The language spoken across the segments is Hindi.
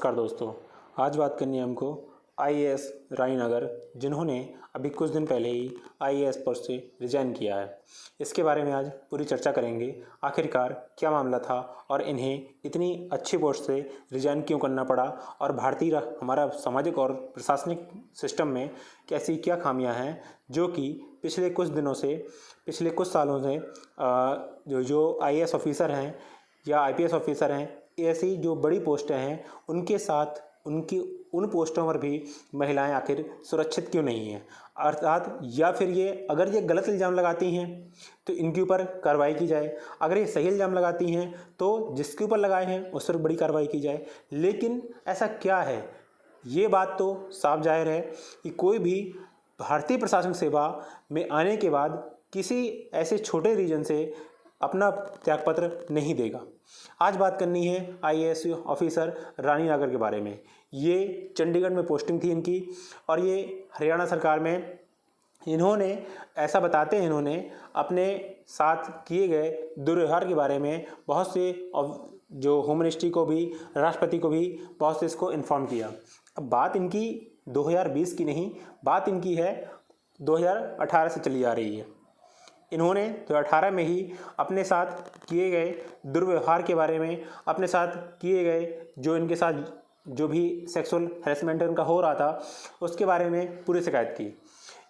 नमस्कार दोस्तों। आज बात करनी है हमको आईएएस रानीनगर, जिन्होंने अभी कुछ दिन पहले ही आईएएस पोस्ट से रिजाइन किया है। इसके बारे में आज पूरी चर्चा करेंगे। आखिरकार क्या मामला था और इन्हें इतनी अच्छी पोस्ट से रिजाइन क्यों करना पड़ा, और भारतीय हमारा सामाजिक और प्रशासनिक सिस्टम में कैसी क्या खामियां हैं जो कि पिछले कुछ दिनों से, पिछले कुछ सालों से जो आईएएस ऑफिसर हैं या आईपीएस ऑफिसर हैं, ऐसी जो बड़ी पोस्टें हैं उनके साथ उन पोस्टों पर भी महिलाएं आखिर सुरक्षित क्यों नहीं हैं, अर्थात या फिर ये अगर ये गलत इल्ज़ाम लगाती हैं तो इनके ऊपर कार्रवाई की जाए, अगर ये सही इल्ज़ाम लगाती हैं तो जिसके ऊपर लगाए हैं उस पर बड़ी कार्रवाई की जाए। लेकिन ऐसा क्या है, ये बात तो साफ जाहिर है कि कोई भी भारतीय प्रशासनिक सेवा में आने के बाद किसी ऐसे छोटे रीजन से अपना त्यागपत्र नहीं देगा। आज बात करनी है आईएएस ऑफिसर रानीनगर के बारे में। ये चंडीगढ़ में पोस्टिंग थी इनकी और ये हरियाणा सरकार में इन्होंने ऐसा बताते हैं, इन्होंने अपने साथ किए गए दुर्व्यवहार के बारे में बहुत से जो होम मिनिस्ट्री को भी, राष्ट्रपति को भी बहुत से इसको इन्फॉर्म किया। अब बात इनकी 2020 की नहीं, बात इनकी है 2018 से चली आ रही है। इन्होंने 2018 में ही अपने साथ किए गए दुर्व्यवहार के बारे में, अपने साथ किए गए जो इनके साथ जो भी सेक्सुअल हैरेसमेंट इनका हो रहा था उसके बारे में पूरी शिकायत की।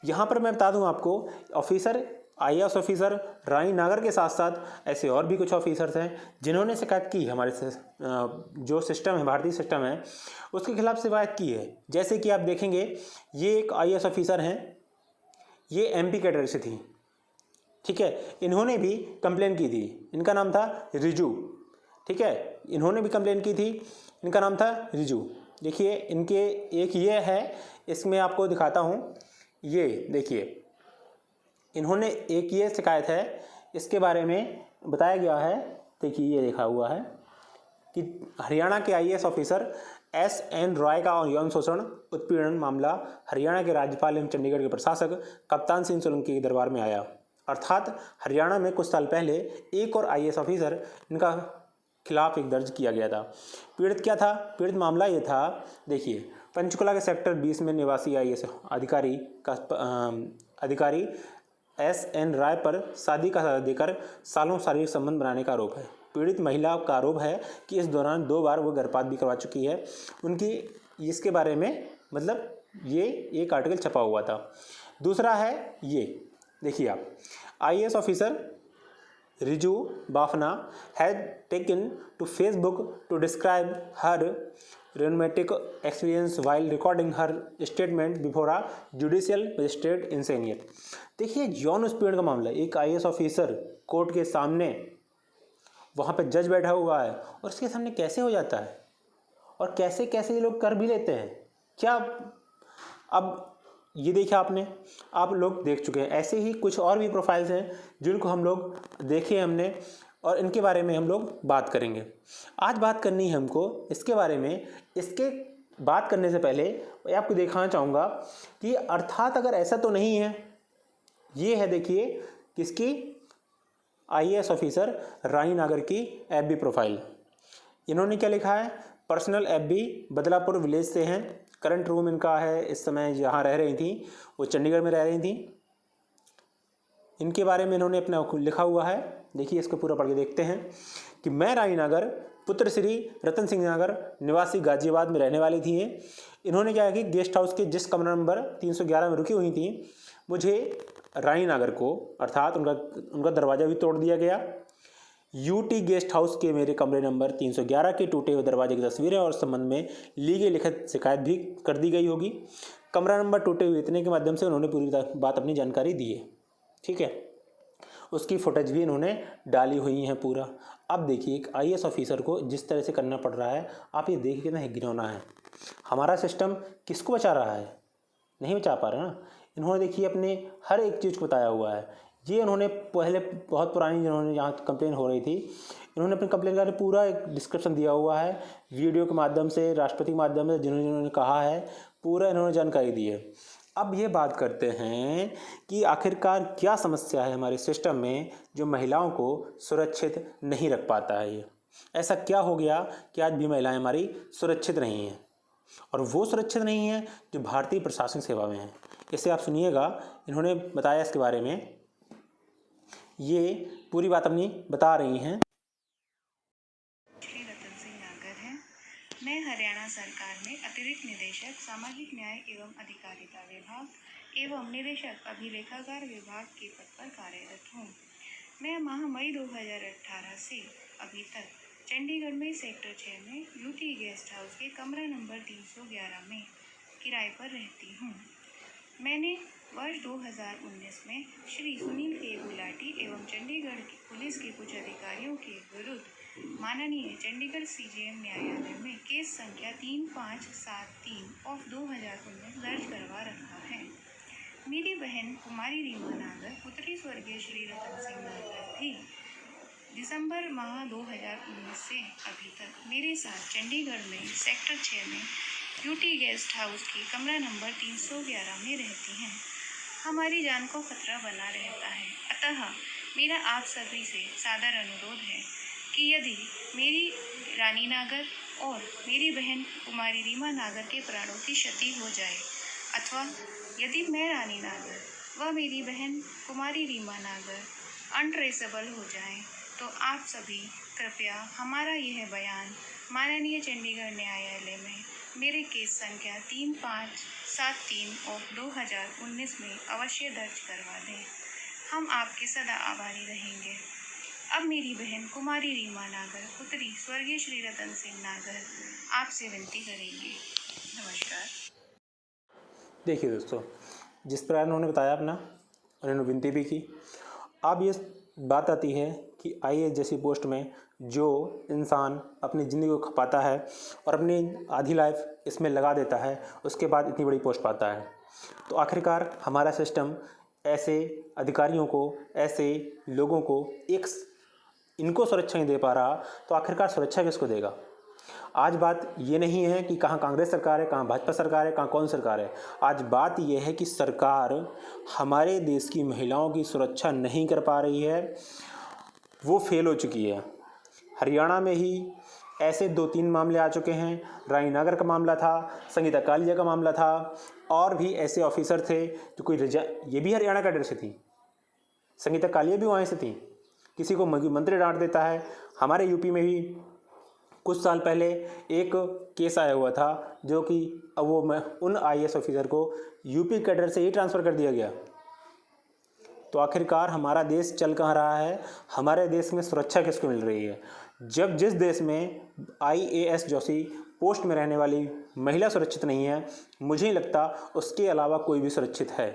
यहाँ पर मैं बता दूँ आपको, ऑफिसर आईएएस ऑफिसर रानीनगर के साथ साथ ऐसे और भी कुछ ऑफिसर्स हैं जिन्होंने शिकायत की हमारे जो सिस्टम है, भारतीय सिस्टम है, उसके खिलाफ शिकायत की है। जैसे कि आप देखेंगे, ये एक आईएएस ऑफिसर हैं, ये एमपी कैडर से थी, ठीक है। इन्होंने भी कंप्लेन की थी, इनका नाम था रिजू, ठीक है। इन्होंने भी कंप्लेन की थी, इनका नाम था रिजू। देखिए इनके एक ये है, इसमें आपको दिखाता हूँ, ये देखिए इन्होंने एक ये शिकायत है, इसके बारे में बताया गया है। देखिए ये लिखा हुआ है कि हरियाणा के आईएएस ऑफिसर एसएन रॉय का यौन शोषण उत्पीड़न मामला हरियाणा के राज्यपाल एवं चंडीगढ़ के प्रशासक कप्तान सिंह सोलंकी के दरबार में आया। अर्थात हरियाणा में कुछ साल पहले एक और आईएएस ऑफिसर इनका खिलाफ एक दर्ज किया गया था। पीड़ित क्या था, पीड़ित मामला ये था, देखिए पंचकुला के सेक्टर 20 में निवासी आईएएस अधिकारी एसएन राय पर शादी का सहारा देकर सालों शारीरिक संबंध बनाने का आरोप है। पीड़ित महिला का आरोप है कि इस दौरान 2 बार वो गर्भपात भी करवा चुकी है। उनकी इसके बारे में मतलब ये एक आर्टिकल छपा हुआ था। दूसरा है ये देखिए आप, IAS officer Riju Bafna had taken to Facebook to describe her romantic experience while recording her statement before a judicial magistrate in senior. देखिए यौन उत्पीड़न का मामला, एक आईएएस ऑफिसर कोर्ट के सामने, वहाँ पे जज बैठा हुआ है और उसके सामने कैसे हो जाता है, और कैसे कैसे ये लोग कर भी लेते हैं क्या। अब ये देखा आपने, आप लोग देख चुके हैं। ऐसे ही कुछ और भी प्रोफाइल्स हैं जिनको हम लोग देखे हमने, और इनके बारे में हम लोग बात करेंगे। आज बात करनी है हमको इसके बारे में। इसके बात करने से पहले मैं आपको दिखाना चाहूँगा कि अर्थात अगर ऐसा तो नहीं है, ये है देखिए किसकी, आईएएस ऑफिसर रानीनगर की एफबी प्रोफाइल। इन्होंने क्या लिखा है, पर्सनल एफबी, बदलापुर विलेज से हैं, करंट रूम इनका है, इस समय जहाँ रह रही थी वो चंडीगढ़ में रह रही थी। इनके बारे में इन्होंने अपना लिखा हुआ है, देखिए इसको पूरा पढ़ के देखते हैं कि मैं रानीनगर पुत्र श्री रतन सिंह नगर निवासी गाजियाबाद में रहने वाली थी। इन्होंने क्या है कि गेस्ट हाउस के जिस कमरा नंबर 311 में रुकी हुई थी, मुझे रानीनगर को अर्थात उनका दरवाज़ा भी तोड़ दिया गया। यूटी गेस्ट हाउस के मेरे कमरे नंबर 311 के टूटे हुए दरवाजे की तस्वीरें और संबंध में ली गई लिखित शिकायत भी कर दी गई होगी। कमरा नंबर टूटे हुए इतने के माध्यम से उन्होंने पूरी बात अपनी जानकारी दी है, ठीक है। उसकी फुटेज भी इन्होंने डाली हुई है पूरा। अब देखिए एक आईएएस ऑफिसर को जिस तरह से करना पड़ रहा है, आप ये देखिए कितना घिनौना है। हमारा सिस्टम किसको बचा रहा है, नहीं बचा पा रहा ना। इन्होंने देखिए अपने हर एक चीज़ को बताया हुआ है। ये इन्होंने पहले बहुत पुरानी जिन्होंने यहाँ कंप्लेन हो रही थी, इन्होंने अपनी कंप्लेन का पूरा एक डिस्क्रिप्शन दिया हुआ है, वीडियो के माध्यम से, राष्ट्रपति के माध्यम से जिन्होंने कहा है, पूरा इन्होंने जानकारी दी है। अब ये बात करते हैं कि आखिरकार क्या समस्या है हमारे सिस्टम में जो महिलाओं को सुरक्षित नहीं रख पाता है। ये ऐसा क्या हो गया कि आज भी महिलाएं हमारी सुरक्षित नहीं हैं, और वो सुरक्षित नहीं हैं जो भारतीय प्रशासनिक सेवा में हैं। इसे आप सुनिएगा, इन्होंने बताया इसके बारे में, ये पूरी बात अपनी बता रही हैं। श्री रतन सिंह नागर है। मैं हरियाणा सरकार में अतिरिक्त निदेशक सामाजिक न्याय एवं अधिकारिता विभाग एवं निदेशक अभिलेखागार विभाग के पद पर कार्यरत हूँ। मैं माह मई 2018 से अभी तक चंडीगढ़ में सेक्टर 6 में यूटी गेस्ट हाउस के कमरा नंबर 311 में किराए पर रहती हूँ। मैंने वर्ष 2019 में श्री सुनील के गुलाटी एवं चंडीगढ़ पुलिस के कुछ अधिकारियों के विरुद्ध माननीय चंडीगढ़ सीजेएम न्यायालय में केस संख्या 3573 ऑफ 2019 दर्ज करवा रखा है। मेरी बहन कुमारी रीमा नागर पुत्री स्वर्गीय श्री रतन सिंह नागर भी दिसंबर माह 2019 से अभी तक मेरे साथ चंडीगढ़ में सेक्टर 6 में यूटी गेस्ट हाउस की कमरा नंबर 311 में रहती हैं। हमारी जान को खतरा बना रहता है, अतः मेरा आप सभी से सादर अनुरोध है कि यदि मेरी रानी नागर और मेरी बहन कुमारी रीमा नागर के प्राणों की क्षति हो जाए, अथवा यदि मैं रानी नागर व मेरी बहन कुमारी रीमा नागर अनट्रेसेबल हो जाएं, तो आप सभी कृपया हमारा यह बयान माननीय चंडीगढ़ न्यायालय में मेरे केस संख्या 3573 ऑफ 2019 में अवश्य दर्ज करवा दें। हम आपके सदा आभारी रहेंगे। अब मेरी बहन कुमारी रीमा नागर पुत्री स्वर्गीय श्री रतन सिंह नागर आपसे विनती करेंगे। नमस्कार। देखिए दोस्तों, जिस प्रकार उन्होंने बताया अपना, उन्होंने विनती भी की। अब ये बात आती है कि आईएएस जैसी पोस्ट में जो इंसान अपनी ज़िंदगी को खपाता है और अपनी आधी लाइफ इसमें लगा देता है, उसके बाद इतनी बड़ी पोस्ट पाता है। तो आखिरकार हमारा सिस्टम ऐसे अधिकारियों को, ऐसे लोगों को इनको सुरक्षा नहीं दे पा रहा, तो आखिरकार सुरक्षा किसको देगा? आज बात ये नहीं है कि कहाँ कांग्रेस सरकार है, कहाँ भाजपा सरकार है, कहाँ कौन सरकार है। आज बात ये है कि सरकार हमारे देश की महिलाओं की सुरक्षा नहीं कर पा रही है, वो फेल हो चुकी है। हरियाणा में ही ऐसे 2-3 मामले आ चुके हैं। रानी नागर का मामला था, संगीता कालिया का मामला था, और भी ऐसे ऑफिसर थे जो ये भी हरियाणा का डर से थी। संगीता कालिया भी वहाँ से थी। किसी को मंत्री डांट देता है। हमारे यूपी में भी कुछ साल पहले एक केस आया हुआ था, जो कि अब उन आईएएस ऑफिसर को यूपी कैडर से ही ट्रांसफ़र कर दिया गया। तो आखिरकार हमारा देश चल कहाँ रहा है? हमारे देश में सुरक्षा किसको मिल रही है? जब जिस देश में आईएएस जैसी पोस्ट में रहने वाली महिला सुरक्षित नहीं है, मुझे नहीं लगता उसके अलावा कोई भी सुरक्षित है।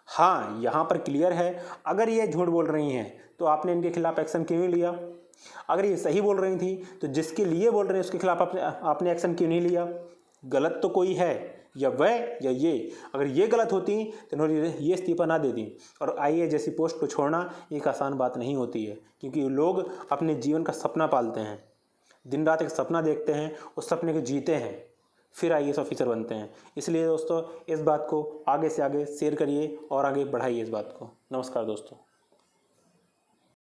हाँ, यहाँ पर क्लियर है, अगर ये झूठ बोल रही हैं तो आपने इनके खिलाफ एक्शन क्यों नहीं लिया? अगर ये सही बोल रही थी तो जिसके लिए बोल रहे हैं उसके खिलाफ आपने एक्शन क्यों नहीं लिया? गलत तो कोई है, या वह या ये। अगर ये गलत होती तो इन्होंने ये इस्तीफा ना दे दी। और आईएएस जैसी पोस्ट को छोड़ना एक आसान बात नहीं होती है, क्योंकि लोग अपने जीवन का सपना पालते हैं, दिन रात एक सपना देखते हैं, उस सपने को जीते हैं, फिर आईएएस ऑफिसर बनते हैं। इसलिए दोस्तों, इस बात को आगे से आगे शेयर करिए और आगे बढ़ाइए इस बात को। नमस्कार दोस्तों।